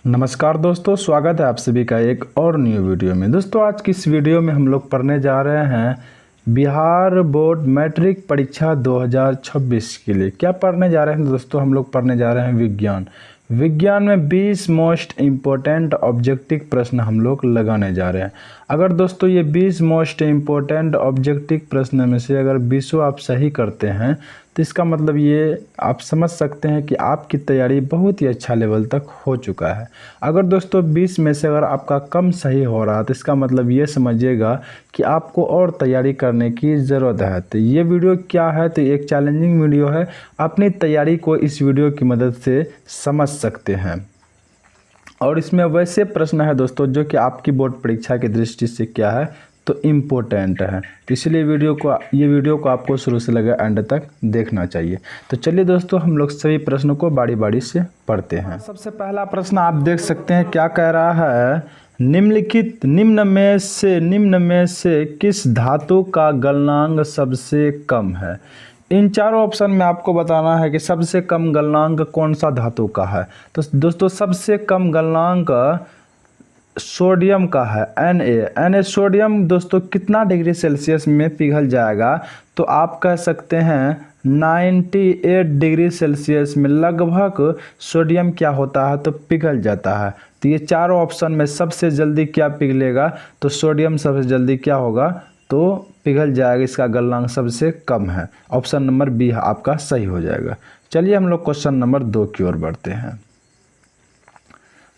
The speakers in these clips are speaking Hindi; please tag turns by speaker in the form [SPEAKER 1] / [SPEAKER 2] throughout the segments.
[SPEAKER 1] नमस्कार दोस्तों, स्वागत है आप सभी का एक और न्यू वीडियो में। दोस्तों आज की इस वीडियो में हम लोग पढ़ने जा रहे हैं बिहार बोर्ड मैट्रिक परीक्षा 2026 के लिए। क्या पढ़ने जा रहे हैं दोस्तों? हम लोग पढ़ने जा रहे हैं विज्ञान में 20 मोस्ट इम्पोर्टेंट ऑब्जेक्टिव प्रश्न हम लोग लगाने जा रहे हैं। अगर दोस्तों ये 20 मोस्ट इम्पोर्टेंट ऑब्जेक्टिव प्रश्न में से अगर 20 आप सही करते हैं तो इसका मतलब ये आप समझ सकते हैं कि आपकी तैयारी बहुत ही अच्छा लेवल तक हो चुका है। अगर दोस्तों 20 में से अगर आपका कम सही हो रहा तो इसका मतलब ये समझिएगा कि आपको और तैयारी करने की ज़रूरत है। तो ये वीडियो क्या है? तो एक चैलेंजिंग वीडियो है। अपनी तैयारी को इस वीडियो की मदद से समझ सकते हैं और इसमें वैसे प्रश्न है दोस्तों जो कि आपकी बोर्ड परीक्षा की दृष्टि से क्या है तो इम्पोर्टेंट है। तो इसलिए ये वीडियो को आपको शुरू से लेकर एंड तक देखना चाहिए। तो चलिए दोस्तों हम लोग सभी प्रश्नों को बारी बारी से पढ़ते हैं। सबसे पहला प्रश्न आप देख सकते हैं, क्या कह रहा है? निम्न में से किस धातु का गलनांक सबसे कम है? इन चारों ऑप्शन में आपको बताना है कि सबसे कम गलनांक कौन सा धातु का है। तो दोस्तों सबसे कम गलनांक सोडियम का है, Na सोडियम दोस्तों कितना डिग्री सेल्सियस में पिघल जाएगा? तो आप कह सकते हैं 98 डिग्री सेल्सियस में लगभग सोडियम क्या होता है तो पिघल जाता है। तो ये चारों ऑप्शन में सबसे जल्दी क्या पिघलेगा? तो सोडियम सबसे जल्दी क्या होगा तो पिघल जाएगा। इसका गलनांक सबसे कम है। ऑप्शन नंबर बी आपका सही हो जाएगा। चलिए हम लोग क्वेश्चन नंबर 2 की ओर बढ़ते हैं।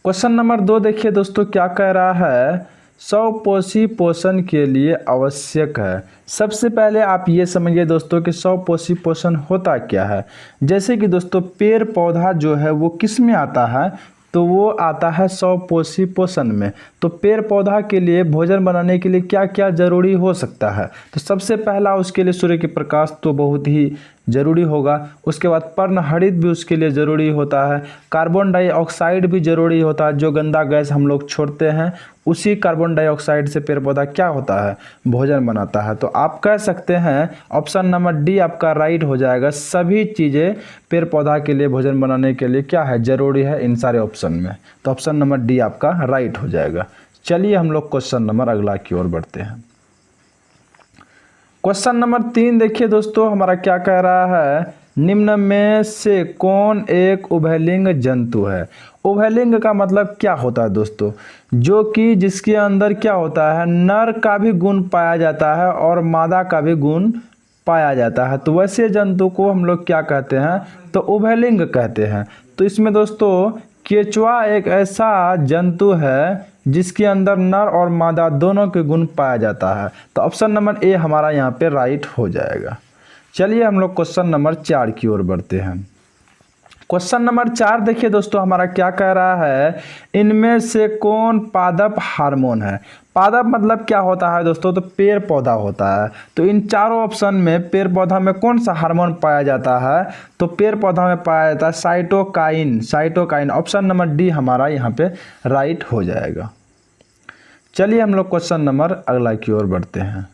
[SPEAKER 1] क्वेश्चन नंबर 2 देखिए दोस्तों, क्या कह रहा है? स्वपोषी पोषण के लिए आवश्यक है। सबसे पहले आप ये समझिए दोस्तों कि स्वपोषी पोषण होता क्या है। जैसे कि दोस्तों पेड़ पौधा जो है वो किस में आता है तो वो आता है स्वपोषी पोषण में। तो पेड़ पौधा के लिए भोजन बनाने के लिए क्या क्या जरूरी हो सकता है? तो सबसे पहला उसके लिए सूर्य के प्रकाश तो बहुत ही ज़रूरी होगा। उसके बाद पर्णहरित भी उसके लिए ज़रूरी होता है। कार्बन डाइऑक्साइड भी ज़रूरी होता है। जो गंदा गैस हम लोग छोड़ते हैं उसी कार्बन डाइऑक्साइड से पेड़ पौधा क्या होता है भोजन बनाता है। तो आप कह सकते हैं ऑप्शन नंबर डी आपका राइट हो जाएगा। सभी चीज़ें पेड़ पौधा के लिए भोजन बनाने के लिए क्या है ज़रूरी है इन सारे ऑप्शन में। तो ऑप्शन नंबर डी आपका राइट हो जाएगा। चलिए हम लोग क्वेश्चन नंबर अगला की ओर बढ़ते हैं। क्वेश्चन नंबर 3 देखिए दोस्तों, हमारा क्या कह रहा है? निम्न में से कौन एक उभयलिंग जंतु है? उभयलिंग का मतलब क्या होता है दोस्तों? जो कि जिसके अंदर क्या होता है नर का भी गुण पाया जाता है और मादा का भी गुण पाया जाता है। तो वैसे जंतु को हम लोग क्या कहते हैं तो उभयलिंग कहते हैं। तो इसमें दोस्तों केचुआ एक ऐसा जंतु है जिसके अंदर नर और मादा दोनों के गुण पाया जाता है। तो ऑप्शन नंबर ए हमारा यहाँ पे राइट हो जाएगा। चलिए हम लोग क्वेश्चन नंबर 4 की ओर बढ़ते हैं। क्वेश्चन नंबर 4 देखिए दोस्तों, हमारा क्या कह रहा है? इनमें से कौन पादप हार्मोन है? पादप मतलब क्या होता है दोस्तों? तो पेड़ पौधा होता है। तो इन चारों ऑप्शन में पेड़ पौधा में कौन सा हार्मोन पाया जाता है? तो पेड़ पौधा में पाया जाता है साइटोकाइन। ऑप्शन नंबर डी हमारा यहाँ पे राइट हो जाएगा। चलिए हम लोग क्वेश्चन नंबर अगला की ओर बढ़ते हैं।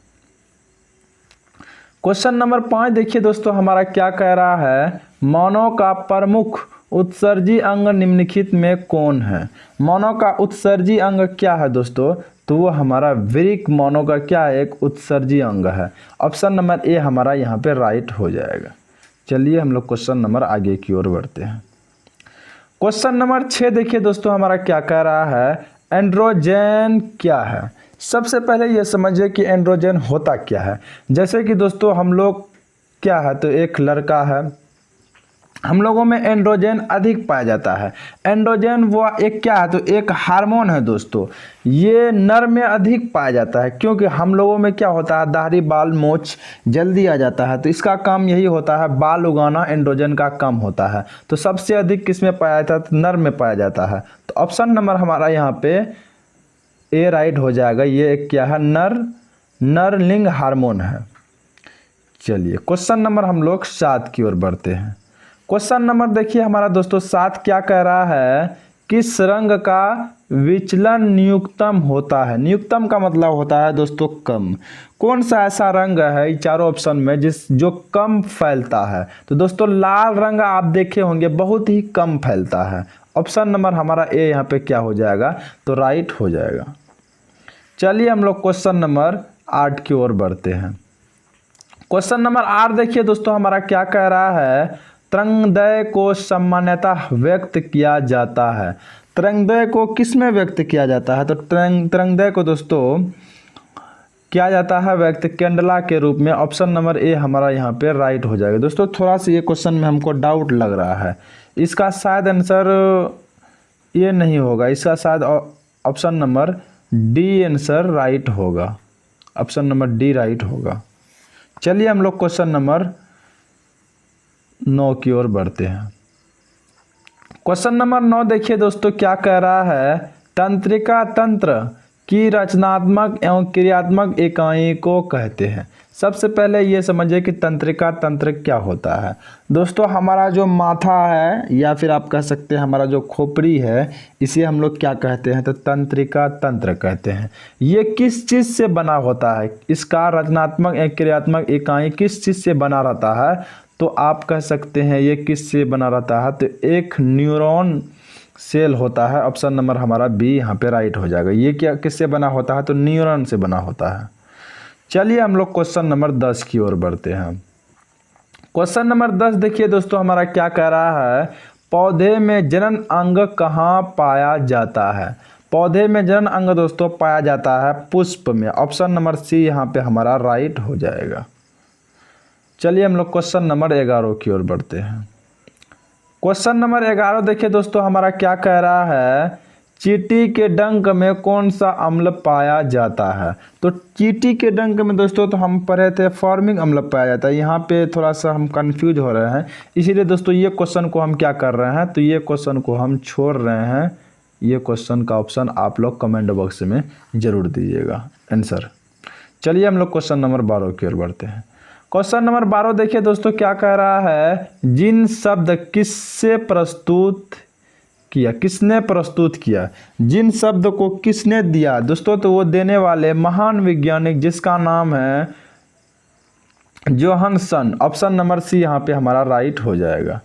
[SPEAKER 1] क्वेश्चन नंबर 5 देखिए दोस्तों, हमारा क्या कह रहा है? मानव का प्रमुख उत्सर्जी अंग निम्नलिखित में कौन है? मानव का उत्सर्जी अंग क्या है दोस्तों? तो वो हमारा वृक्क मानव का क्या है एक उत्सर्जी अंग है। ऑप्शन नंबर ए हमारा यहाँ पे राइट हो जाएगा। चलिए हम लोग क्वेश्चन नंबर आगे की ओर बढ़ते हैं। क्वेश्चन नंबर 6 देखिए दोस्तों, हमारा क्या कह रहा है? एंड्रोजन क्या है? सबसे पहले ये समझिए कि एंड्रोजन होता क्या है। जैसे कि दोस्तों हम लोग क्या है तो एक लड़का है, हम लोगों में एंड्रोजन अधिक पाया जाता है। एंड्रोजन वो एक क्या है तो एक हार्मोन है दोस्तों। ये नर में अधिक पाया जाता है क्योंकि हम लोगों में क्या होता है दाढ़ी बाल मोछ जल्दी आ जाता है। तो इसका काम यही होता है बाल उगाना, एंड्रोजन का काम होता है। तो सबसे अधिक किस में पाया जाता है तो नर में पाया जाता है। तो ऑप्शन नंबर हमारा यहाँ पे ए राइट हो जाएगा। ये एक क्या है नरलिंग हार्मोन है। चलिए क्वेश्चन नंबर हम लोग 7 की ओर बढ़ते हैं। क्वेश्चन नंबर देखिए हमारा दोस्तों 7 क्या कह रहा है? किस रंग का विचलन न्यूनतम होता है? न्यूनतम का मतलब होता है दोस्तों कम। कौन सा ऐसा रंग है इन चारों ऑप्शन में जो कम फैलता है? तो दोस्तों लाल रंग आप देखे होंगे बहुत ही कम फैलता है। ऑप्शन नंबर हमारा ए यहाँ पे क्या हो जाएगा, तो राइट हो जाएगा। चलिए हम लोग क्वेश्चन नंबर 8 की ओर बढ़ते हैं। क्वेश्चन नंबर 8 देखिए दोस्तों, हमारा क्या कह रहा है, तरंगदैर्घ्य को सामान्यतः व्यक्त किया जाता है। तरंगदैर्घ्य को किस में व्यक्त किया जाता है, तो तरंगदैर्घ्य को दोस्तों किया जाता है व्यक्त कैंडला के रूप में। ऑप्शन नंबर ए हमारा यहाँ पे राइट हो जाएगा। दोस्तों थोड़ा सा ये क्वेश्चन में हमको डाउट लग रहा है, इसका शायद आंसर ये नहीं होगा, इसका शायद option number D answer right होगा, ऑप्शन नंबर डी राइट होगा। चलिए हम लोग क्वेश्चन नंबर 9 की ओर बढ़ते हैं। क्वेश्चन नंबर 9 देखिए दोस्तों, क्या कह रहा है, तंत्रिका तंत्र की रचनात्मक एवं क्रियात्मक इकाई को कहते हैं। सबसे पहले ये समझिए कि तंत्रिका तंत्र क्या होता है। दोस्तों हमारा जो माथा है या फिर आप कह सकते हैं हमारा जो खोपड़ी है, इसे हम लोग क्या कहते हैं, तो तंत्रिका तंत्र कहते हैं। ये किस चीज़ से बना होता है, इसका रचनात्मक एवं क्रियात्मक इकाई किस चीज़ से बना रहता है, तो आप कह सकते हैं ये किस से बना रहता है, तो एक न्यूरॉन सेल होता है। ऑप्शन नंबर हमारा बी यहाँ पे राइट हो जाएगा। ये क्या किससे बना होता है, तो न्यूरॉन से बना होता है। चलिए हम लोग क्वेश्चन नंबर 10 की ओर बढ़ते हैं। क्वेश्चन नंबर 10 देखिए दोस्तों, हमारा क्या कह रहा है, पौधे में जनन अंग कहाँ पाया जाता है। पौधे में जनन अंग दोस्तों पाया जाता है पुष्प में। ऑप्शन नंबर सी यहाँ पे हमारा राइट हो जाएगा। चलिए हम लोग क्वेश्चन नंबर 11 की ओर बढ़ते हैं। क्वेश्चन नंबर 11 देखिए दोस्तों, हमारा क्या कह रहा है, चींटी के डंक में कौन सा अम्ल पाया जाता है। तो चींटी के डंक में दोस्तों तो हम पढ़े थे फॉर्मिक अम्ल पाया जाता है। यहाँ पे थोड़ा सा हम कंफ्यूज हो रहे हैं, इसीलिए दोस्तों ये क्वेश्चन को हम क्या कर रहे हैं, तो ये क्वेश्चन को हम छोड़ रहे हैं। ये क्वेश्चन का ऑप्शन आप लोग कमेंट बॉक्स में ज़रूर दीजिएगा आंसर। चलिए हम लोग क्वेश्चन नंबर 12 की ओर बढ़ते हैं। क्वेश्चन नंबर 12 देखिए दोस्तों, क्या कह रहा है, जिन शब्द किससे प्रस्तुत किया, किसने प्रस्तुत किया, जिन शब्द को किसने दिया दोस्तों, तो वो देने वाले महान वैज्ञानिक जिसका नाम है जोहानसन। ऑप्शन नंबर सी यहाँ पे हमारा राइट हो जाएगा।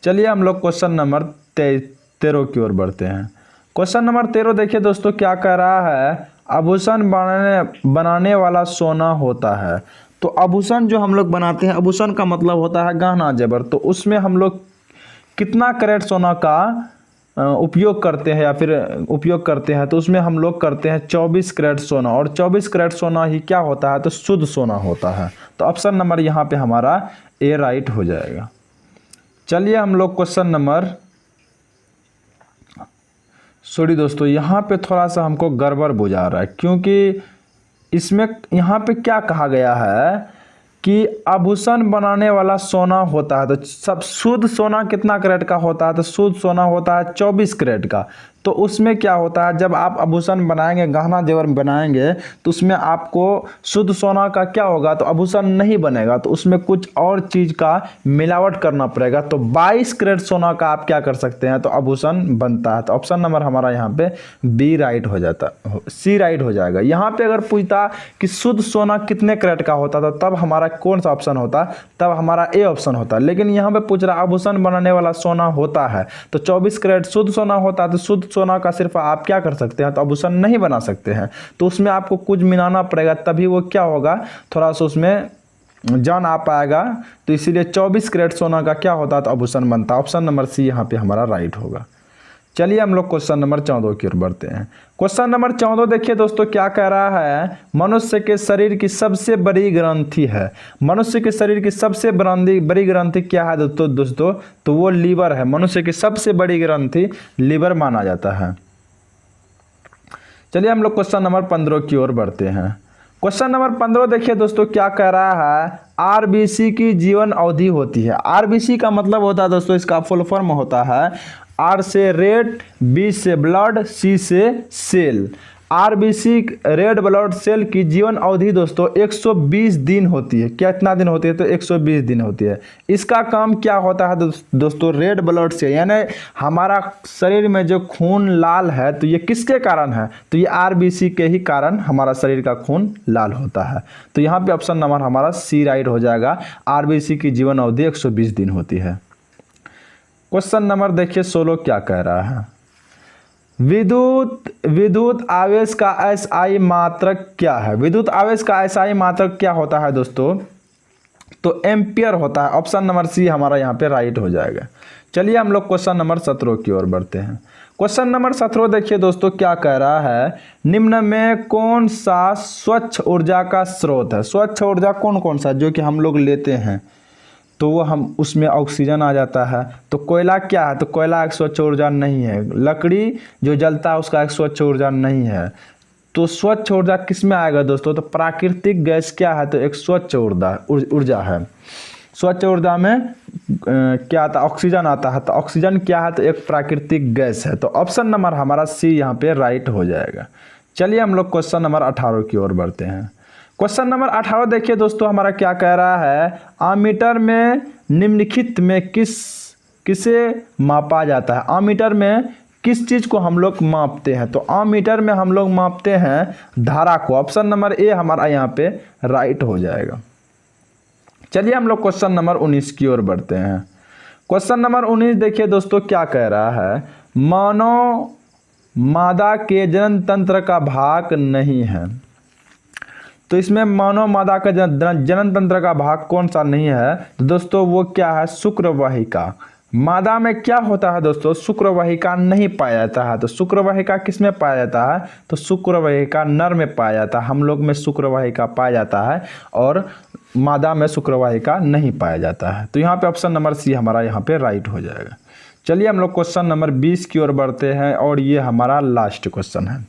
[SPEAKER 1] चलिए हम लोग क्वेश्चन नंबर 13 की ओर बढ़ते हैं। क्वेश्चन नंबर 13 देखिए दोस्तों, क्या कह रहा है, आभूषण बनाने वाला सोना होता है। तो आभूषण जो हम लोग बनाते हैं, आभूषण का मतलब होता है गहना जेवर, तो उसमें हम लोग कितना कैरेट सोना का उपयोग करते हैं या फिर उपयोग करते हैं, तो उसमें हम लोग करते हैं 24 कैरेट सोना, और 24 कैरेट सोना ही क्या होता है, तो शुद्ध सोना होता है। तो ऑप्शन नंबर यहाँ पे हमारा ए राइट हो जाएगा। चलिए हम लोग क्वेश्चन नंबर, सॉरी दोस्तों यहाँ पे थोड़ा सा हमको गड़बड़ बुझा रहा है, क्योंकि इसमें यहाँ पे क्या कहा गया है कि आभूषण बनाने वाला सोना होता है, तो सब शुद्ध सोना कितना कैरेट का होता है, तो शुद्ध सोना होता है 24 कैरेट का। तो उसमें क्या होता है, जब आप आभूषण बनाएंगे, गहना जेवर बनाएंगे, तो उसमें आपको शुद्ध सोना का क्या होगा, तो आभूषण नहीं बनेगा, तो उसमें कुछ और चीज़ का मिलावट करना पड़ेगा। तो 22 कैरेट सोना का आप क्या कर सकते हैं, तो आभूषण बनता है। तो ऑप्शन नंबर हमारा यहाँ पे बी राइट हो जाता, सी राइट हो जाएगा। यहाँ पे अगर पूछता कि शुद्ध सोना कितने कैरेट का होता था, तब हमारा कौन सा ऑप्शन होता, तब हमारा ए ऑप्शन होता। लेकिन यहाँ पे पूछ रहा आभूषण बनाने वाला सोना होता है, तो 24 कैरेट शुद्ध सोना होता है, तो शुद्ध सोना का सिर्फ आप क्या कर सकते हैं, तो आभूषण नहीं बना सकते हैं, तो उसमें आपको कुछ मिलाना पड़ेगा, तभी वो क्या होगा, थोड़ा सा उसमें जान आ पाएगा। तो इसीलिए 24 कैरेट सोना का क्या होता है, तो आभूषण बनता। ऑप्शन नंबर सी यहाँ पे हमारा राइट होगा। चलिए हम लोग क्वेश्चन नंबर 14 की ओर बढ़ते हैं। क्वेश्चन नंबर 14 देखिए दोस्तों, क्या कह रहा है, मनुष्य के शरीर की सबसे बड़ी ग्रंथि है। मनुष्य के शरीर की सबसे बड़ी ग्रंथि क्या है दोस्तों, तो वो लीवर है। मनुष्य की सबसे बड़ी ग्रंथि लीवर माना जाता है। चलिए हम लोग क्वेश्चन नंबर 15 की ओर बढ़ते हैं। क्वेश्चन नंबर 15 देखिए दोस्तों, क्या कह रहा है, आरबीसी की जीवन अवधि होती है। आरबीसी का मतलब होता है दोस्तों, इसका फुल फॉर्म होता है आर से रेड, बी से ब्लड, सी से cell. RBC red blood cell की जीवन अवधि दोस्तों 120 दिन होती है। कितना दिन होती है, तो 120 दिन होती है। इसका काम क्या होता है दोस्तों, रेड ब्लड सेल, यानी हमारा शरीर में जो खून लाल है, तो ये किसके कारण है, तो ये आरबीसी के ही कारण हमारा शरीर का खून लाल होता है। तो यहाँ पे ऑप्शन नंबर हमारा सी राइट हो जाएगा। आरबीसी की जीवन अवधि 120 दिन होती है। क्वेश्चन नंबर देखिए 16 क्या कह रहा है। विद्युत आवेश का एसआई मात्रक क्या है। विद्युत आवेश का एसआई मात्रक क्या होता है दोस्तों, तो एम्पियर होता है। ऑप्शन नंबर सी हमारा यहाँ पे राइट हो जाएगा। चलिए हम लोग क्वेश्चन नंबर 17 की ओर बढ़ते हैं। क्वेश्चन नंबर 17 देखिए दोस्तों क्या कह रहा है, निम्न में कौन सा स्वच्छ ऊर्जा का स्रोत है। स्वच्छ ऊर्जा कौन कौन सा जो कि हम लोग लेते हैं, तो वो हम उसमें ऑक्सीजन आ जाता है। तो कोयला क्या है, तो कोयला एक स्वच्छ ऊर्जा नहीं है। लकड़ी जो जलता है उसका एक स्वच्छ ऊर्जा नहीं है। तो स्वच्छ ऊर्जा किस में आएगा दोस्तों, तो प्राकृतिक गैस क्या है, तो एक स्वच्छ ऊर्जा है। स्वच्छ ऊर्जा में क्या आता है, ऑक्सीजन आता है। तो ऑक्सीजन क्या है, तो एक प्राकृतिक गैस है। तो ऑप्शन नंबर हमारा सी यहाँ पे राइट हो जाएगा। चलिए हम लोग क्वेश्चन नंबर 18 की ओर बढ़ते हैं। क्वेश्चन नंबर 18 देखिए दोस्तों हमारा क्या कह रहा है, आमीटर में निम्नलिखित में किसे मापा जाता है। आमीटर में किस चीज़ को हम लोग मापते हैं, तो आमीटर में हम लोग मापते हैं धारा को। ऑप्शन नंबर ए हमारा यहाँ पे राइट हो जाएगा। चलिए हम लोग क्वेश्चन नंबर 19 की ओर बढ़ते हैं। क्वेश्चन नंबर 19 देखिए दोस्तों क्या कह रहा है, मानव मादा के जनन तंत्र का भाग नहीं है। तो इसमें मानव मादा का जनन तंत्र का भाग कौन सा नहीं है, तो दोस्तों वो क्या है, शुक्रवाहिका। मादा में क्या होता है दोस्तों, शुक्रवाहिका नहीं पाया जाता है। तो शुक्रवाहिका किस में पाया जाता है, तो शुक्रवाहिका नर में पाया जाता है। हम लोग में शुक्रवाहिका पाया जाता है और मादा में शुक्रवाहिका नहीं पाया जाता है। तो यहाँ पे ऑप्शन नंबर सी हमारा यहाँ पे राइट हो जाएगा। चलिए हम लोग क्वेश्चन नंबर 20 की ओर बढ़ते हैं और ये हमारा लास्ट क्वेश्चन है।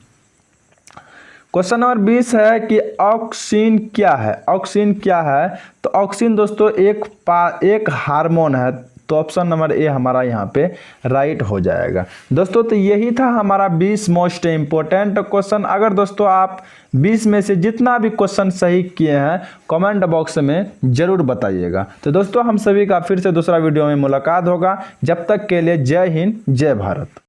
[SPEAKER 1] क्वेश्चन नंबर 20 है कि ऑक्सीन क्या है। ऑक्सीन क्या है, तो ऑक्सीन दोस्तों एक हार्मोन है। तो ऑप्शन नंबर ए हमारा यहाँ पे राइट हो जाएगा। दोस्तों तो यही था हमारा 20 मोस्ट इम्पोर्टेंट क्वेश्चन। अगर दोस्तों आप 20 में से जितना भी क्वेश्चन सही किए हैं कमेंट बॉक्स में ज़रूर बताइएगा। तो दोस्तों हम सभी का फिर से दूसरा वीडियो में मुलाकात होगा। जब तक के लिए जय हिंद जय भारत।